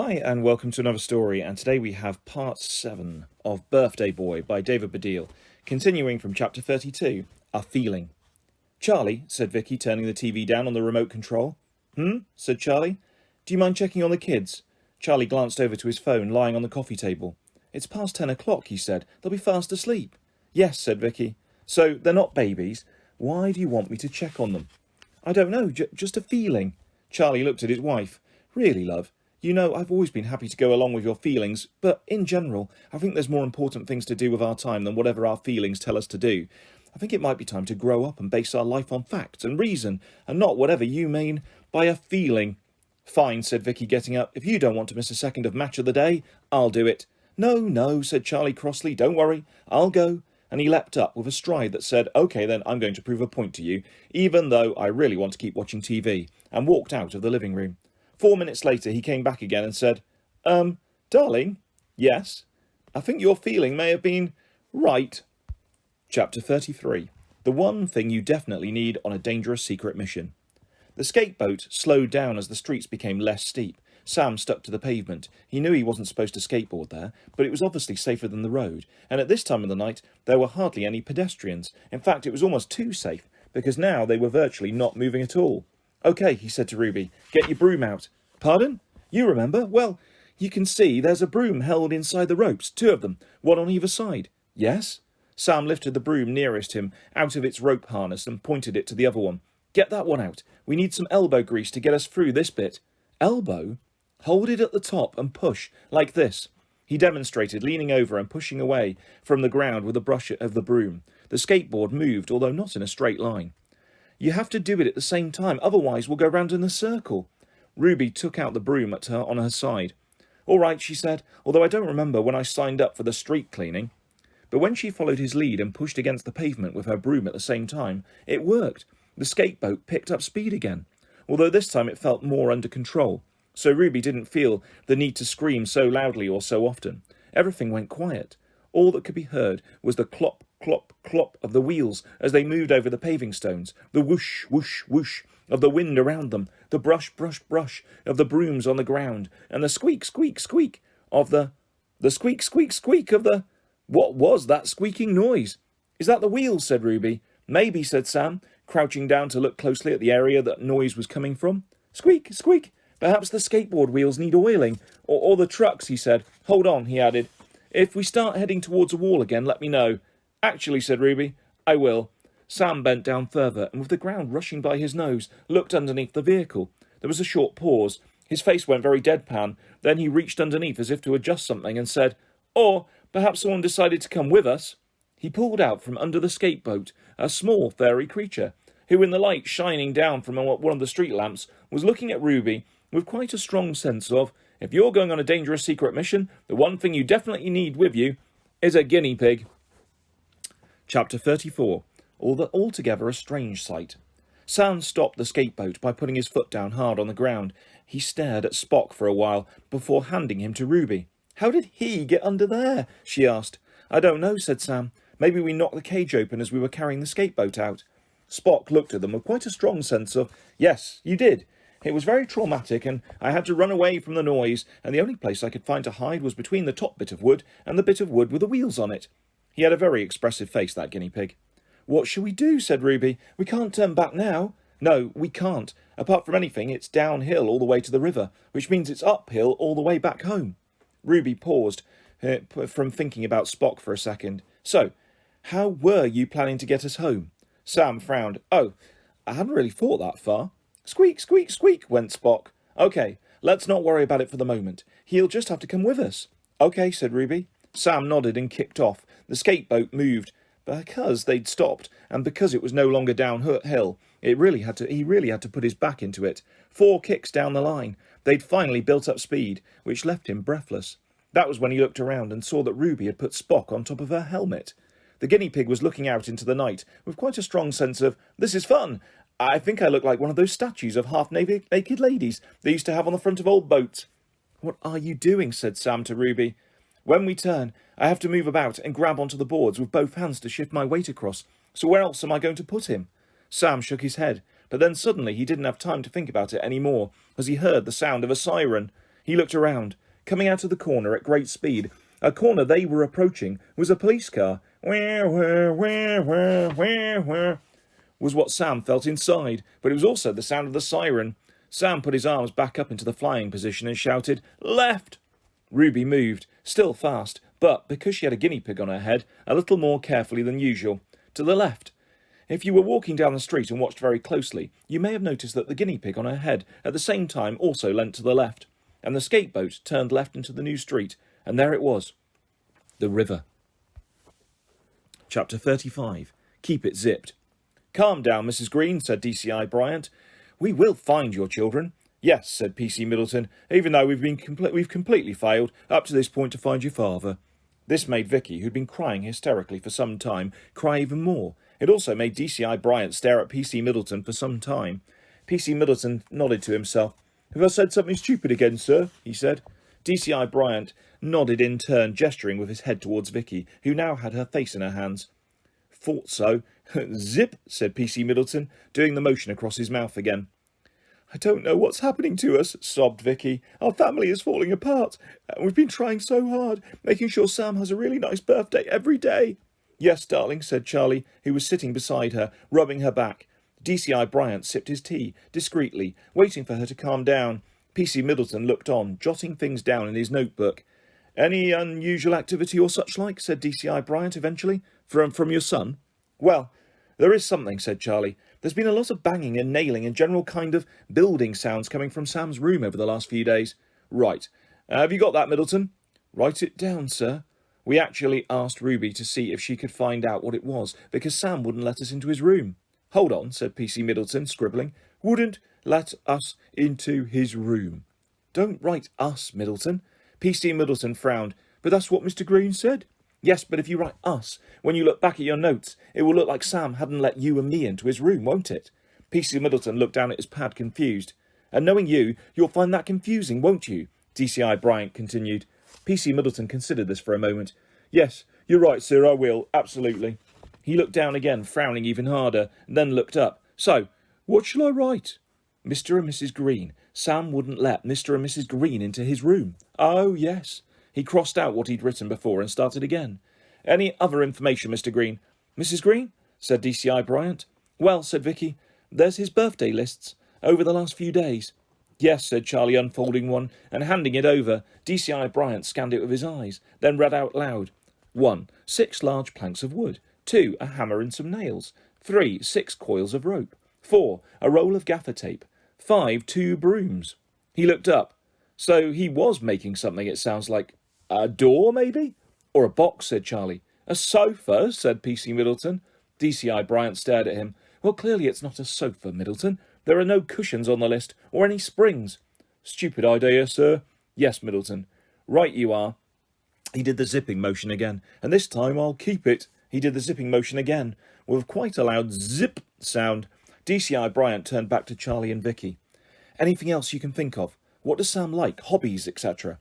Hi and welcome to another story, and today we have part 7 of Birthday Boy by David Baddiel, continuing from chapter 32, A Feeling. Charlie, said Vicky, turning the TV down on the remote control. Said Charlie. Do you mind checking on the kids? Charlie glanced over to his phone lying on the coffee table. It's past 10 o'clock, he said. They'll be fast asleep. Yes, said Vicky. So they're not babies. Why do you want me to check on them? I don't know, just a feeling. Charlie looked at his wife. Really, love? You know, I've always been happy to go along with your feelings, but in general, I think there's more important things to do with our time than whatever our feelings tell us to do. I think it might be time to grow up and base our life on facts and reason, and not whatever you mean by a feeling. Fine, said Vicky, getting up. If you don't want to miss a second of Match of the Day, I'll do it. No, said Charlie crossly. Don't worry, I'll go. And he leapt up with a stride that said, OK, then I'm going to prove a point to you, even though I really want to keep watching TV, and walked out of the living room. 4 minutes later, he came back again and said, darling? Yes? I think your feeling may have been right. Chapter 33. The one thing you definitely need on a dangerous secret mission. The skateboat slowed down as the streets became less steep. Sam stuck to the pavement. He knew he wasn't supposed to skateboard there, but it was obviously safer than the road, and at this time of the night, there were hardly any pedestrians. In fact, it was almost too safe, because now they were virtually not moving at all. OK, he said to Ruby, get your broom out. Pardon? You remember? Well, you can see there's a broom held inside the ropes, 2 of them, one on either side. Yes? Sam lifted the broom nearest him out of its rope harness and pointed it to the other one. Get that one out. We need some elbow grease to get us through this bit. Elbow? Hold it at the top and push, like this. He demonstrated, leaning over and pushing away from the ground with the brush of the broom. The skateboard moved, although not in a straight line. You have to do it at the same time, otherwise we'll go round in a circle. Ruby took out the broom on her side. All right, she said, although I don't remember when I signed up for the street cleaning. But when she followed his lead and pushed against the pavement with her broom at the same time, it worked. The skateboat picked up speed again, although this time it felt more under control. So Ruby didn't feel the need to scream so loudly or so often. Everything went quiet. All that could be heard was the clop, clop, clop of the wheels as they moved over the paving stones, the whoosh, whoosh, whoosh of the wind around them, the brush, brush, brush of the brooms on the ground, and the squeak, squeak, squeak of the squeak, squeak, squeak of the... What was that squeaking noise? Is that the wheels? Said Ruby. Maybe, said Sam, crouching down to look closely at the area that noise was coming from. Squeak, squeak. Perhaps the skateboard wheels need oiling, or the trucks, he said. Hold on, he added. If we start heading towards a wall again, let me know. Actually, said Ruby, I will. Sam bent down further, and with the ground rushing by his nose, looked underneath the vehicle. There was a short pause. His face went very deadpan. Then he reached underneath as if to adjust something and said, Or perhaps someone decided to come with us. He pulled out from under the skateboat a small fairy creature, who in the light shining down from one of the street lamps was looking at Ruby with quite a strong sense of, if you're going on a dangerous secret mission, the one thing you definitely need with you is a guinea pig. Chapter 34. Altogether a strange sight. Sam stopped the skateboat by putting his foot down hard on the ground. He stared at Spock for a while before handing him to Ruby. How did he get under there? She asked. I don't know, said Sam. Maybe we knocked the cage open as we were carrying the skateboat out. Spock looked at them with quite a strong sense of, yes, you did. It was very traumatic, and I had to run away from the noise, and the only place I could find to hide was between the top bit of wood and the bit of wood with the wheels on it. He had a very expressive face, that guinea pig. What shall we do? Said Ruby. We can't turn back now. No, we can't. Apart from anything, it's downhill all the way to the river, which means it's uphill all the way back home. Ruby paused from thinking about Spock for a second. So, how were you planning to get us home? Sam frowned. Oh, I hadn't really thought that far. Squeak, squeak, squeak, went Spock. OK, let's not worry about it for the moment. He'll just have to come with us. OK, said Ruby. Sam nodded and kicked off. The skateboat moved. Because they'd stopped, and because it was no longer downhill, he really had to put his back into it. 4 kicks down the line. They'd finally built up speed, which left him breathless. That was when he looked around and saw that Ruby had put Spock on top of her helmet. The guinea pig was looking out into the night with quite a strong sense of, this is fun. I think I look like one of those statues of half-naked ladies they used to have on the front of old boats. What are you doing? Said Sam to Ruby. When we turn, I have to move about and grab onto the boards with both hands to shift my weight across. So where else am I going to put him? Sam shook his head, but then suddenly he didn't have time to think about it any more, as he heard the sound of a siren. He looked around. Coming out of the corner at great speed, a corner they were approaching, was a police car. Where, was what Sam felt inside, but it was also the sound of the siren. Sam put his arms back up into the flying position and shouted, "Left!" Ruby moved, still fast, but, because she had a guinea pig on her head, a little more carefully than usual. To the left. If you were walking down the street and watched very closely, you may have noticed that the guinea pig on her head at the same time also leant to the left, and the skateboat turned left into the new street, and there it was. The river. Chapter 35. Keep it zipped. "Calm down, Mrs. Green," said DCI Bryant. "We will find your children." "Yes," said PC Middleton, "even though we've completely failed up to this point to find your father." This made Vicky, who'd been crying hysterically for some time, cry even more. It also made DCI Bryant stare at PC Middleton for some time. PC Middleton nodded to himself. "Have I said something stupid again, sir?" he said. DCI Bryant nodded in turn, gesturing with his head towards Vicky, who now had her face in her hands. "Thought so." "Zip," said PC Middleton, doing the motion across his mouth again. "I don't know what's happening to us," sobbed Vicky. "Our family is falling apart, and we've been trying so hard, making sure Sam has a really nice birthday every day." "Yes, darling," said Charlie, who was sitting beside her, rubbing her back. DCI Bryant sipped his tea, discreetly, waiting for her to calm down. PC Middleton looked on, jotting things down in his notebook. "Any unusual activity or such like?" said DCI Bryant eventually. From your son?" "Well, there is something," said Charlie. "There's been a lot of banging and nailing and general kind of building sounds coming from Sam's room over the last few days." "Right. Have you got that, Middleton?" "Write it down, sir." "We actually asked Ruby to see if she could find out what it was, because Sam wouldn't let us into his room." "Hold on," said PC Middleton, scribbling. "Wouldn't let us into his room." "Don't write us, Middleton." PC Middleton frowned. "But that's what Mr. Green said." "Yes, but if you write us, when you look back at your notes, it will look like Sam hadn't let you and me into his room, won't it?" PC Middleton looked down at his pad, confused. "And knowing you, you'll find that confusing, won't you?" DCI Bryant continued. PC Middleton considered this for a moment. "Yes, you're right, sir, I will, absolutely." He looked down again, frowning even harder, and then looked up. "So, what shall I write?" "Mr. and Mrs. Green. Sam wouldn't let Mr. and Mrs. Green into his room." "Oh, yes." He crossed out what he'd written before and started again. "Any other information, Mr. Green?" "Mrs. Green?" said DCI Bryant. "Well," said Vicky, "there's his birthday lists over the last few days." "Yes," said Charlie, unfolding one and handing it over. DCI Bryant scanned it with his eyes, then read out loud. 1. 6 large planks of wood. 2. A hammer and some nails. 3. 6 coils of rope. 4. A roll of gaffer tape. 5. 2 brooms. He looked up. "So he was making something, it sounds like." "A door, maybe?" "Or a box," said Charlie. "A sofa," said PC Middleton. DCI Bryant stared at him. "Well, clearly it's not a sofa, Middleton. There are no cushions on the list, or any springs." "Stupid idea, sir." "Yes, Middleton." "Right you are." He did the zipping motion again. "And this time I'll keep it." He did the zipping motion again, with quite a loud zip sound. DCI Bryant turned back to Charlie and Vicky. "Anything else you can think of? What does Sam like? Hobbies, etc.?"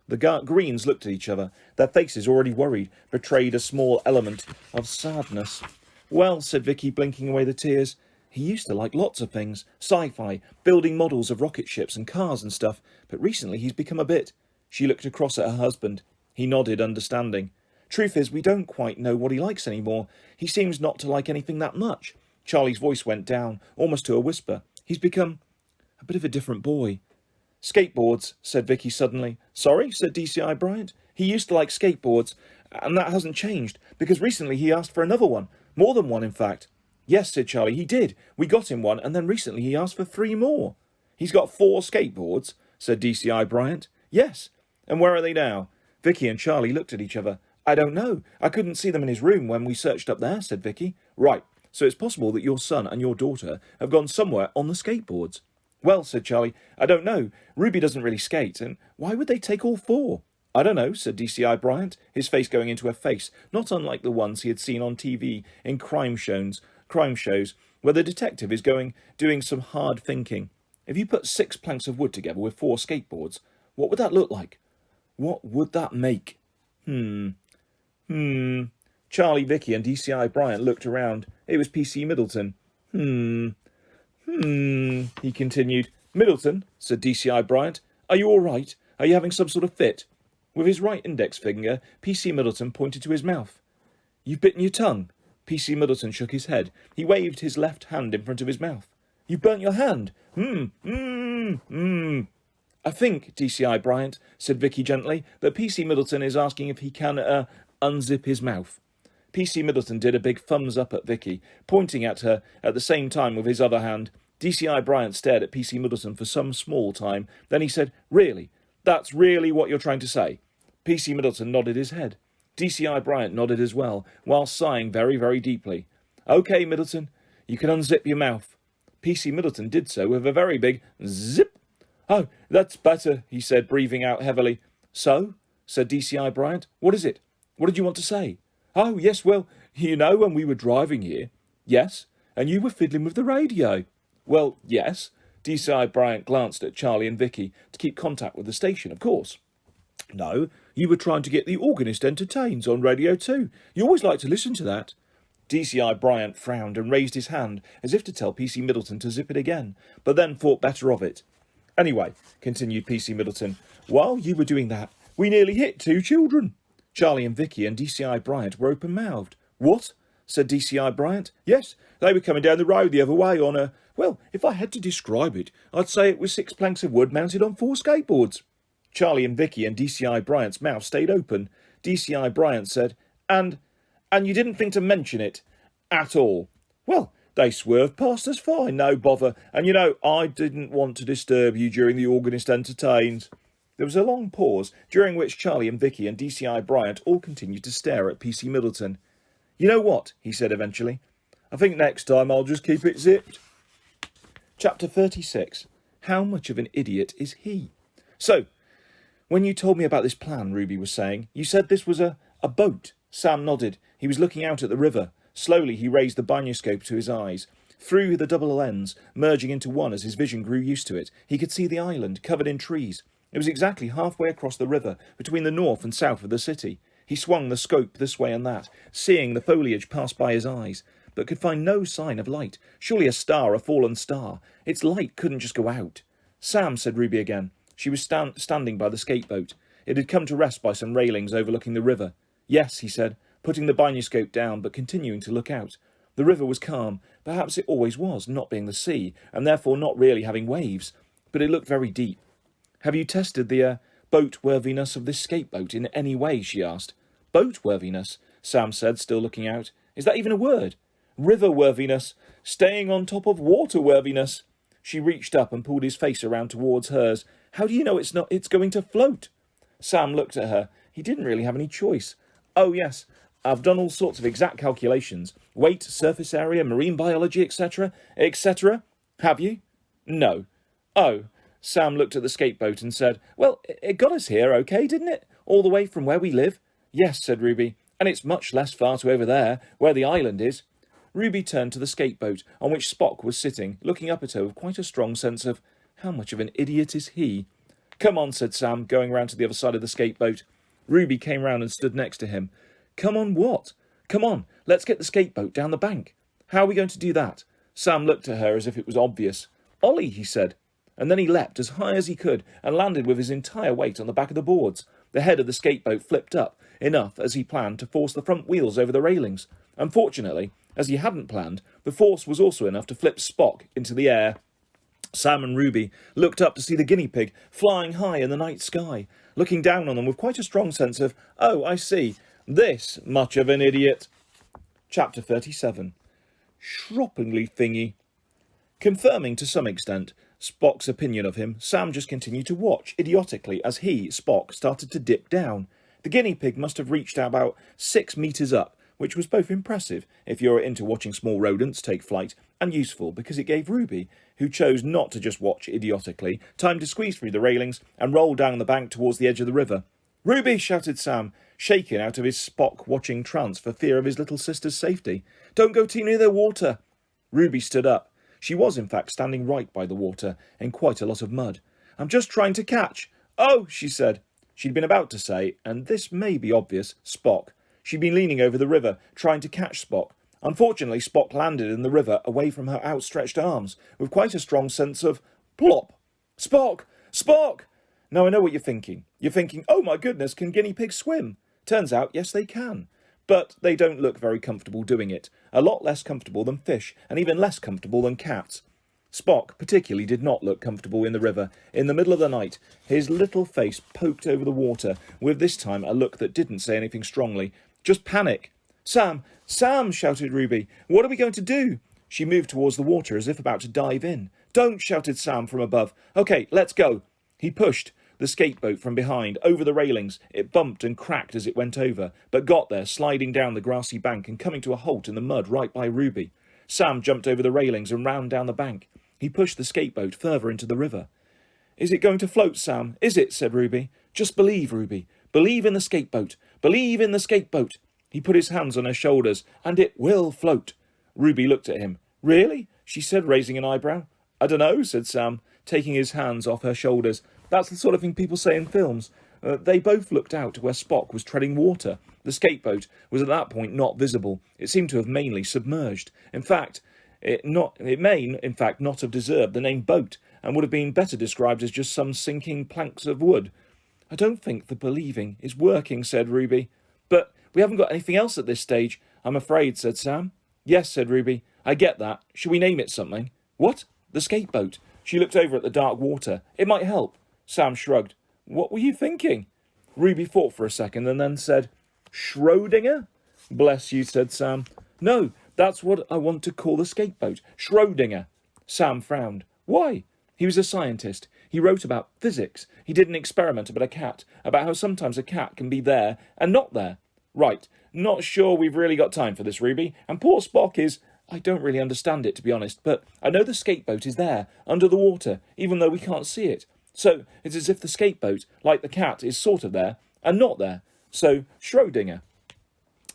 The Greens looked at each other. Their faces, already worried, betrayed a small element of sadness. "Well," said Vicky, blinking away the tears, "he used to like lots of things. Sci-fi, building models of rocket ships and cars and stuff. But recently he's become a bit..." She looked across at her husband. He nodded, understanding. "Truth is, we don't quite know what he likes anymore. He seems not to like anything that much." Charlie's voice went down, almost to a whisper. "He's become a bit of a different boy." "Skateboards," said Vicky suddenly. "Sorry," said DCI Bryant. "He used to like skateboards, and that hasn't changed, because recently he asked for another one. More than one, in fact." "Yes," said Charlie, "he did. We got him one, and then recently he asked for 3 more." "He's got 4 skateboards," said DCI Bryant. "Yes." "And where are they now?" Vicky and Charlie looked at each other. "I don't know. I couldn't see them in his room when we searched up there," said Vicky. "Right. So it's possible that your son and your daughter have gone somewhere on the skateboards." "Well," said Charlie, "I don't know. Ruby doesn't really skate, and why would they take all 4? "I don't know," said DCI Bryant, his face going into a face not unlike the ones he had seen on TV in crime shows, where the detective is doing some hard thinking. "If you put 6 planks of wood together with 4 skateboards, what would that look like? What would that make?" Charlie, Vicky and DCI Bryant looked around. It was PC Middleton. He continued. "Middleton," said DCI Bryant, "are you all right? Are you having some sort of fit? With his right index finger, PC Middleton pointed to his mouth. You've bitten your tongue. PC Middleton shook his head. He waved his left hand in front of his mouth. You've burnt your hand. I think, DCI Bryant, said Vicky gently, that PC Middleton is asking if he can, unzip his mouth. PC Middleton did a big thumbs up at Vicky, pointing at her at the same time with his other hand. DCI Bryant stared at PC Middleton for some small time. Then he said, Really? That's really what you're trying to say? PC Middleton nodded his head. DCI Bryant nodded as well, while sighing very, very deeply. OK, Middleton, you can unzip your mouth. PC Middleton did so with a very big zip. Oh, that's better, he said, breathing out heavily. So? Said DCI Bryant. What is it? What did you want to say? Oh, yes, well, you know when we were driving here. Yes, and you were fiddling with the radio. Well, yes. DCI Bryant glanced at Charlie and Vicky to keep contact with the station, of course. No, you were trying to get the organist entertains on Radio 2. You always like to listen to that. DCI Bryant frowned and raised his hand as if to tell PC Middleton to zip it again, but then thought better of it. Anyway, continued PC Middleton, while you were doing that, we nearly hit 2 children. Charlie and Vicky and DCI Bryant were open-mouthed. What? Said DCI Bryant. Yes, they were coming down the road the other way on a... Well, if I had to describe it, I'd say it was 6 planks of wood mounted on 4 skateboards. Charlie and Vicky and DCI Bryant's mouth stayed open. DCI Bryant said, And you didn't think to mention it at all. Well, they swerved past us fine, no bother. And you know, I didn't want to disturb you during the organist entertains. There was a long pause, during which Charlie and Vicky and DCI Bryant all continued to stare at PC Middleton. You know what? He said eventually. I think next time I'll just keep it zipped. Chapter 36. How much of an idiot is he? So, when you told me about this plan, Ruby was saying, you said this was a boat. Sam nodded. He was looking out at the river. Slowly he raised the binoscope to his eyes. Through the double lens, merging into one as his vision grew used to it, he could see the island, covered in trees. It was exactly halfway across the river, between the north and south of the city. He swung the scope this way and that, seeing the foliage pass by his eyes, but could find no sign of light. Surely a star, a fallen star. Its light couldn't just go out. Sam, said Ruby again. She was standing by the skateboat. It had come to rest by some railings overlooking the river. Yes, he said, putting the binoscope down but continuing to look out. The river was calm. Perhaps it always was, not being the sea, and therefore not really having waves. But it looked very deep. Have you tested the boat-worthiness of this skateboat in any way? She asked. Boat-worthiness, Sam said, still looking out. Is that even a word? River-worthiness. Staying on top of water-worthiness. She reached up and pulled his face around towards hers. How do you know it's going to float? Sam looked at her. He didn't really have any choice. Oh, yes, I've done all sorts of exact calculations. Weight, surface area, marine biology, etc., etc. Have you? No. Oh. Sam looked at the skateboat and said, Well, it got us here okay, didn't it? All the way from where we live? Yes, said Ruby, and it's much less far to over there, where the island is. Ruby turned to the skateboat, on which Spock was sitting, looking up at her with quite a strong sense of, how much of an idiot is he? Come on, said Sam, going round to the other side of the skateboat. Ruby came round and stood next to him. Come on what? Come on, let's get the skateboat down the bank. How are we going to do that? Sam looked at her as if it was obvious. Ollie, he said. And then he leapt as high as he could and landed with his entire weight on the back of the boards. The head of the skateboat flipped up, enough, as he planned, to force the front wheels over the railings. Unfortunately, as he hadn't planned, the force was also enough to flip Spock into the air. Sam and Ruby looked up to see the guinea pig flying high in the night sky, looking down on them with quite a strong sense of, oh, I see, this much of an idiot. Chapter 37. Shroppingly thingy. Confirming to some extent Spock's opinion of him, Sam just continued to watch, idiotically, as he, Spock, started to dip down. The guinea pig must have reached about 6 metres up, which was both impressive, if you're into watching small rodents take flight, and useful because it gave Ruby, who chose not to just watch idiotically, time to squeeze through the railings and roll down the bank towards the edge of the river. Ruby, shouted Sam, shaken out of his Spock-watching trance for fear of his little sister's safety. Don't go too near the water. Ruby stood up. She was, in fact, standing right by the water, in quite a lot of mud. I'm just trying to catch. Oh, she said. She'd been about to say, and this may be obvious, Spock. She'd been leaning over the river, trying to catch Spock. Unfortunately, Spock landed in the river away from her outstretched arms, with quite a strong sense of plop. Spock! Spock! Now I know what you're thinking. You're thinking, oh my goodness, can guinea pigs swim? Turns out, yes they can. But they don't look very comfortable doing it. A lot less comfortable than fish, and even less comfortable than cats. Spock particularly did not look comfortable in the river. In the middle of the night, his little face poked over the water, with this time a look that didn't say anything strongly. Just panic. Sam! Sam! Shouted Ruby. What are we going to do? She moved towards the water as if about to dive in. Don't! Shouted Sam from above. Okay, let's go. He pushed the skateboat from behind, over the railings. It bumped and cracked as it went over, but got there, sliding down the grassy bank and coming to a halt in the mud right by Ruby. Sam jumped over the railings and ran down the bank. He pushed the skateboat further into the river. Is it going to float, Sam? Is it? Said Ruby. Just believe, Ruby. Believe in the skateboat. Believe in the skateboat. He put his hands on her shoulders, and it will float. Ruby looked at him. Really? She said, raising an eyebrow. I dunno, said Sam, taking his hands off her shoulders. That's the sort of thing people say in films. They both looked out to where Spock was treading water. The skateboat was at that point not visible. It seemed to have mainly submerged. In fact, it may not have deserved the name boat, and would have been better described as just some sinking planks of wood. I don't think the believing is working, said Ruby. But we haven't got anything else at this stage, I'm afraid, said Sam. Yes, said Ruby. I get that. Shall we name it something? What? The skateboat. She looked over at the dark water. It might help. Sam shrugged. What were you thinking? Ruby thought for a second and then said, Schrödinger? Bless you, said Sam. No, that's what I want to call the skateboat. Schrödinger. Sam frowned. Why? He was a scientist. He wrote about physics. He did an experiment about a cat, about how sometimes a cat can be there and not there. Right. Not sure we've really got time for this, Ruby. And poor Spock is... I don't really understand it, to be honest, but I know the skateboat is there, under the water, even though we can't see it. So it's as if the skateboat, like the cat, is sort of there and not there. So, Schrödinger.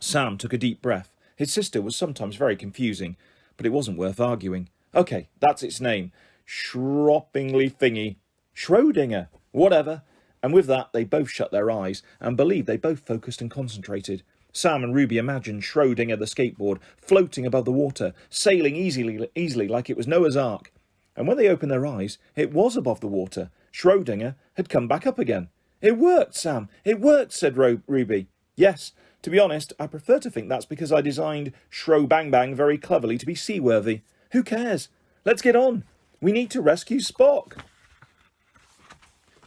Sam took a deep breath. His sister was sometimes very confusing, but it wasn't worth arguing. OK, that's its name. Schroppingly thingy. Schrödinger. Whatever. And with that, they both shut their eyes and believed they both focused and concentrated. Sam and Ruby imagined Schrödinger the skateboard floating above the water, sailing easily like it was Noah's Ark. And when they opened their eyes, it was above the water. Schrödinger had come back up again. It worked, Sam. It worked, said Ruby. Yes, to be honest, I prefer to think that's because I designed Schro-Bang-Bang very cleverly to be seaworthy. Who cares? Let's get on. We need to rescue Spock.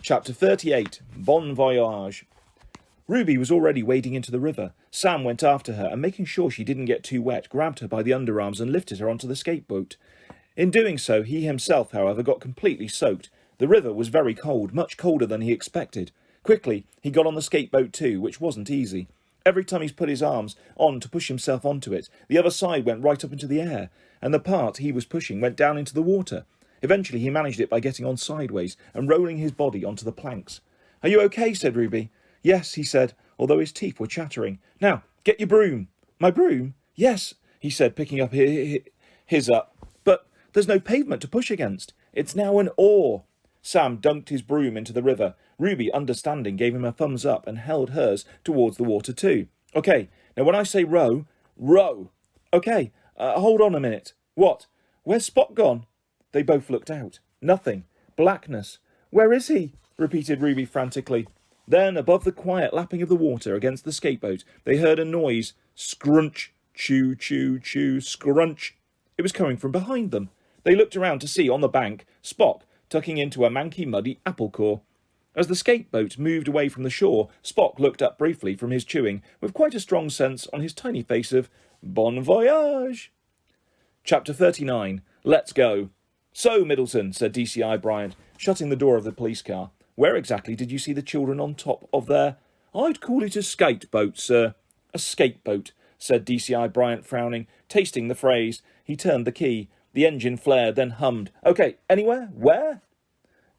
Chapter 38. Bon Voyage. Ruby was already wading into the river. Sam went after her and, making sure she didn't get too wet, grabbed her by the underarms and lifted her onto the skateboat. In doing so, he himself, however, got completely soaked. The river was very cold, much colder than he expected. Quickly, he got on the skateboat too, which wasn't easy. Every time he put his arms on to push himself onto it, the other side went right up into the air, and the part he was pushing went down into the water. Eventually, he managed it by getting on sideways and rolling his body onto the planks. Are you okay? Said Ruby. Yes, he said, although his teeth were chattering. Now, get your broom. My broom? Yes, he said, picking up his up. But there's no pavement to push against. It's now an oar. Sam dunked his broom into the river. Ruby, understanding, gave him a thumbs up and held hers towards the water too. OK, now when I say row, row. OK, hold on a minute. What? Where's Spock gone? They both looked out. Nothing. Blackness. Where is he? Repeated Ruby frantically. Then, above the quiet lapping of the water against the skateboat, they heard a noise. Scrunch, chew, chew, chew, scrunch. It was coming from behind them. They looked around to see, on the bank, Spock tucking into a manky, muddy apple core. As the skateboat moved away from the shore, Spock looked up briefly from his chewing, with quite a strong sense on his tiny face of bon voyage. Chapter 39. Let's go. So, Middleton, said DCI Bryant, shutting the door of the police car. Where exactly did you see the children on top of their... I'd call it a skateboat, sir. A skateboat, said DCI Bryant, frowning, tasting the phrase. He turned the key. The engine flared, then hummed. OK, anywhere? Where?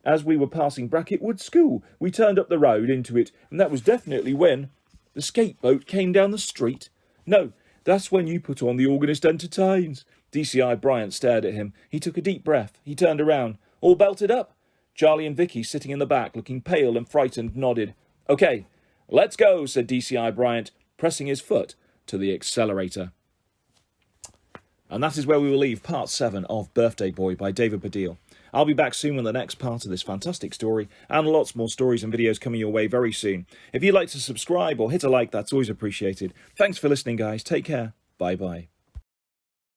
As we were passing Brackett Wood School, we turned up the road into it, and that was definitely when... The skateboat came down the street? No, that's when you put on The Organist Entertains. DCI Bryant stared at him. He took a deep breath. He turned around. All belted up? Charlie and Vicky, sitting in the back, looking pale and frightened, nodded. OK, let's go, said DCI Bryant, pressing his foot to the accelerator. And that is where we will leave part 7 of Birthday Boy by David Baddiel. I'll be back soon with the next part of this fantastic story, and lots more stories and videos coming your way very soon. If you'd like to subscribe or hit a like, that's always appreciated. Thanks for listening, guys. Take care. Bye-bye.